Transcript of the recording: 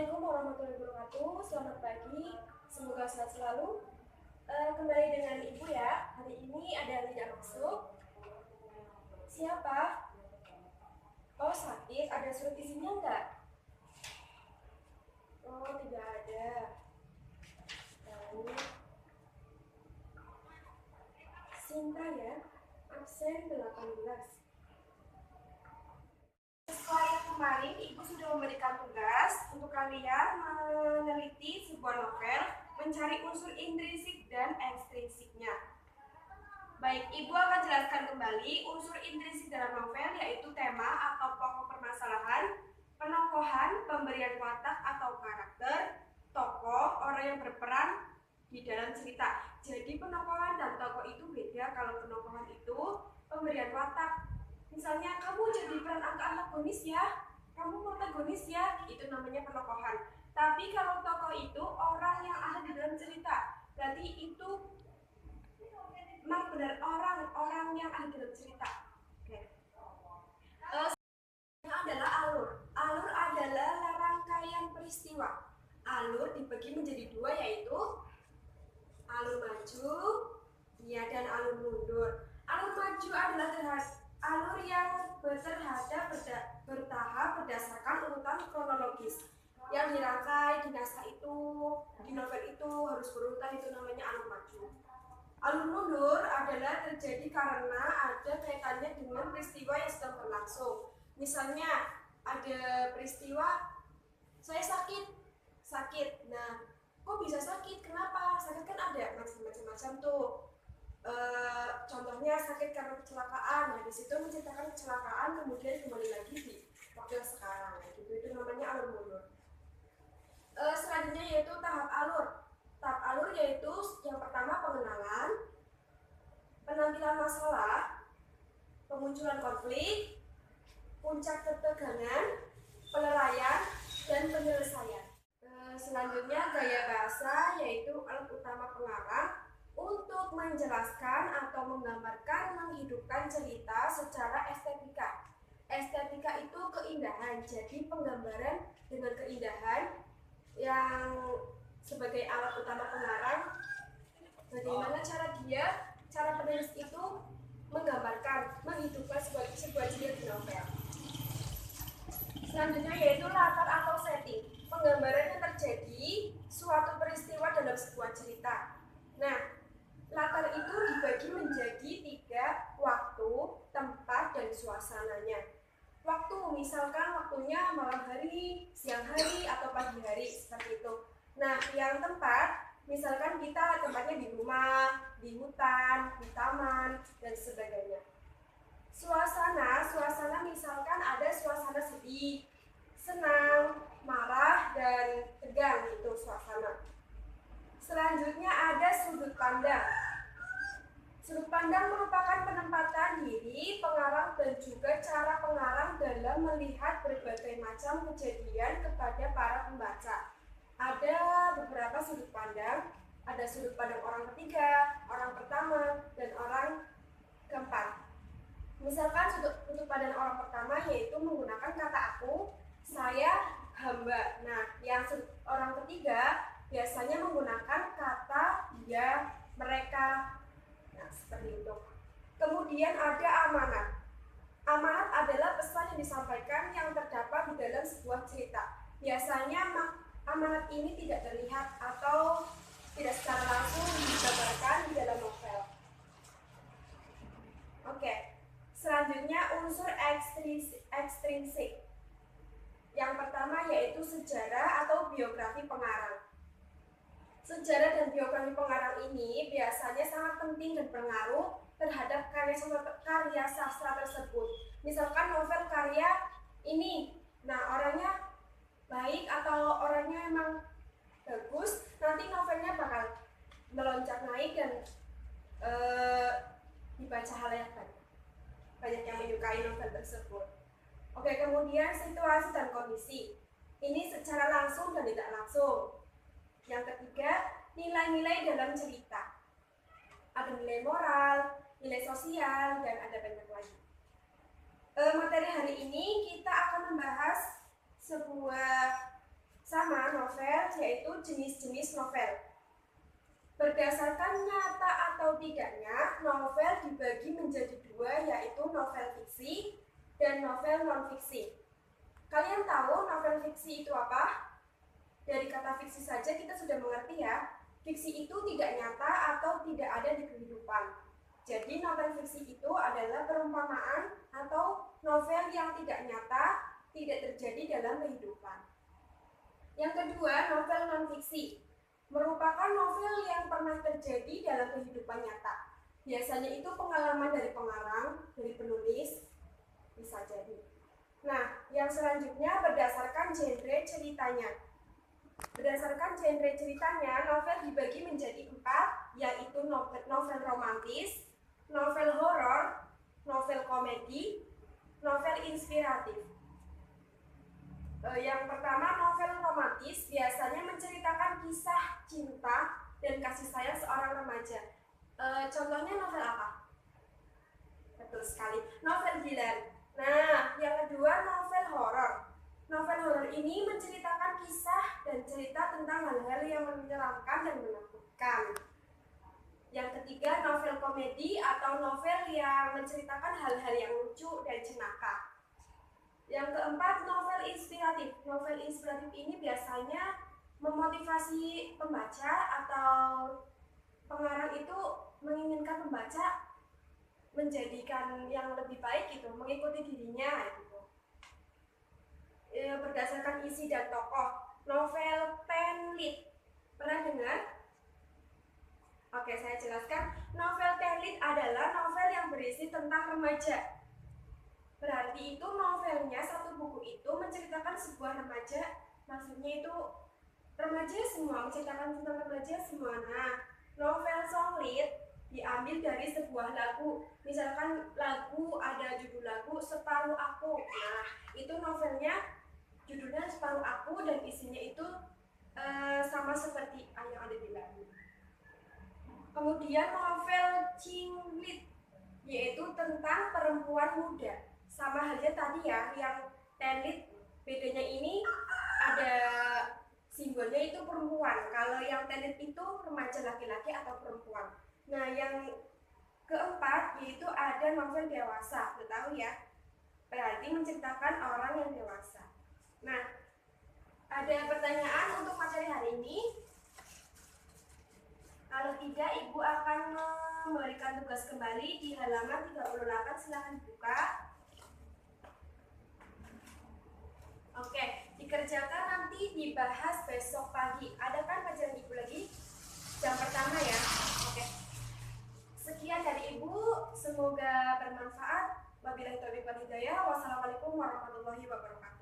Assalamualaikum warahmatullahi wabarakatuh. Selamat pagi, semoga sehat selalu. Kembali dengan Ibu ya. Hari ini ada yang tidak masuk. Siapa? Oh, sakit. Ada surat izinnya enggak? Oh, tidak ada. Lalu Sinta ya, absen 18. Setelah yang kemarin, Ibu sudah memberikan tugas untuk kalian meneliti sebuah novel, mencari unsur intrinsik dan ekstrinsiknya. Baik, Ibu akan jelaskan kembali unsur intrinsik dalam novel, yaitu tema atau pokok permasalahan, penokohan, pemberian watak atau karakter, tokoh, orang yang berperan di dalam cerita. Jadi penokohan dan tokoh itu beda. Kalau penokohan itu pemberian watak. Misalnya, kamu jadi peran antagonis ya, kamu protagonis ya, itu namanya penokohan. Tapi kalau tokoh itu orang yang ada di dalam cerita, berarti itu memang benar orang yang ada dalam cerita. Oke. Adalah alur. Alur adalah rangkaian peristiwa. Alur dibagi menjadi dua, yaitu alur maju dan alur mundur. Alur maju adalah alur yang bertahap berdasarkan urutan kronologis yang dirangkai di naskah itu, di novel itu harus berurutan, itu namanya alur maju. Alur mundur adalah terjadi karena ada kaitannya dengan peristiwa yang sedang berlangsung. Misalnya ada peristiwa saya sakit. Nah, kok bisa sakit? Kenapa? Sakit kan ada macam-macam tuh. Contohnya sakit karena kecelakaan. Nah, di situ menceritakan kecelakaan, kemudian kembali lagi di waktu yang sekarang. Nah, gitu. Itu namanya alur mundur. Selanjutnya yaitu tahap alur. Tahap alur yaitu yang pertama pengenalan, penampilan masalah, pemunculan konflik, puncak ketegangan, penilaian, dan penyelesaian. Selanjutnya gaya bahasa yaitu alat utama pengarang untuk menjelaskan atau menggambarkan, menghidupkan cerita secara estetika. Estetika itu keindahan, jadi penggambaran dengan keindahan yang sebagai alat utama pengarang. Bagaimana cara penulis itu menggambarkan, menghidupkan sebuah cerita di novel. Selanjutnya yaitu latar atau setting. Penggambarannya terjadi suatu peristiwa dalam sebuah cerita. Nah, latar itu dibagi menjadi 3, waktu, tempat, dan suasananya. Waktu, misalkan waktunya malam hari, siang hari, atau pagi hari, seperti itu. Nah, yang tempat, misalkan kita tempatnya di rumah, di hutan, di taman, dan sebagainya. Suasana misalkan ada suasana sedih, senang, marah, dan tegang, itu suasana. Selanjutnya ada sudut pandang. Sudut pandang merupakan penempatan diri pengarang dan juga cara pengarang dalam melihat berbagai macam kejadian kepada para pembaca. Ada beberapa sudut pandang, ada sudut pandang orang ketiga, orang pertama, dan orang keempat. Misalkan sudut pandang orang pertama yaitu menggunakan kata aku, saya, hamba. Nah, yang orang ketiga biasanya menggunakan kata dia, mereka. Nah, seperti itu. Kemudian ada amanat. Amanat adalah pesan yang disampaikan yang terdapat di dalam sebuah cerita. Biasanya amanat ini tidak terlihat atau tidak secara langsung digambarkan di dalam novel. Oke. Selanjutnya unsur ekstrinsik. Yang pertama yaitu sejarah atau biografi pengarang. Sejarah dan biografi pengarang ini biasanya sangat penting dan berpengaruh terhadap karya sastra tersebut. Misalkan novel karya ini, nah orangnya baik atau orangnya emang bagus, nanti novelnya bakal melonjak naik dan dibaca halayak banyak yang menyukai novel tersebut. Oke, kemudian situasi dan kondisi. Ini secara langsung dan tidak langsung. Yang ketiga, nilai-nilai dalam cerita. Ada nilai moral, nilai sosial, dan ada banyak lagi. Materi hari ini kita akan membahas sebuah sama yaitu jenis-jenis novel. Berdasarkan nyata atau tidaknya, novel dibagi menjadi dua, yaitu novel fiksi dan novel non-fiksi. Kalian tahu novel fiksi itu apa? Dari kata fiksi saja kita sudah mengerti ya. Fiksi itu tidak nyata atau tidak ada di kehidupan. Jadi novel fiksi itu adalah perumpamaan atau novel yang tidak nyata, tidak terjadi dalam kehidupan. Yang kedua, novel non-fiksi merupakan novel yang pernah terjadi dalam kehidupan nyata. Biasanya itu pengalaman dari pengarang, dari penulis, bisa jadi. Nah, yang selanjutnya berdasarkan genre ceritanya. Berdasarkan genre ceritanya, novel dibagi menjadi 4, yaitu novel romantis, novel horor, novel komedi, novel inspiratif. Yang pertama, novel romantis biasanya menceritakan kisah cinta dan kasih sayang seorang remaja. Contohnya novel apa? Betul sekali, novel Dilan. Nah, yang kedua, novel horor. Novel horor ini menceritakan kisah dan cerita tentang hal-hal yang menyeramkan dan menakutkan. Yang ketiga, novel komedi atau novel yang menceritakan hal-hal yang lucu dan jenaka. Yang keempat, novel inspiratif. Novel inspiratif ini biasanya memotivasi pembaca atau pengarang itu menginginkan pembaca menjadikan yang lebih baik gitu, mengikuti dirinya gitu. Berdasarkan isi dan tokoh. Novel teen lit. Pernah dengar? Oke, saya jelaskan. Novel teen lit adalah novel yang berisi tentang remaja. Berarti itu novelnya, satu buku itu menceritakan sebuah remaja. Maksudnya itu remaja semua, menceritakan tentang remaja semua. Nah, novel songlit diambil dari sebuah lagu. Misalkan lagu, ada judul lagu Separuh Aku. Nah, itu novelnya judulnya Separuh Aku dan isinya itu sama seperti yang ada di lagu. Kemudian novel cinglit, yaitu tentang perempuan muda. Sama halnya tadi ya, yang telit, bedanya ini ada simbolnya itu perempuan. Kalau yang telit itu remaja laki-laki atau perempuan. Nah, yang keempat yaitu ada novel dewasa. Udah tahu ya? Berarti menceritakan orang yang dewasa. Nah, ada pertanyaan untuk materi hari ini? Kalau tidak, Ibu akan memberikan tugas kembali di halaman 38. Silahkan dibuka. Oke, dikerjakan nanti dibahas besok pagi. Ada kan pelajaran Ibu lagi? Jam pertama ya. Oke. Sekian dari Ibu, semoga bermanfaat. Wabillahi taufiq wal hidayah. Wassalamualaikum warahmatullahi wabarakatuh.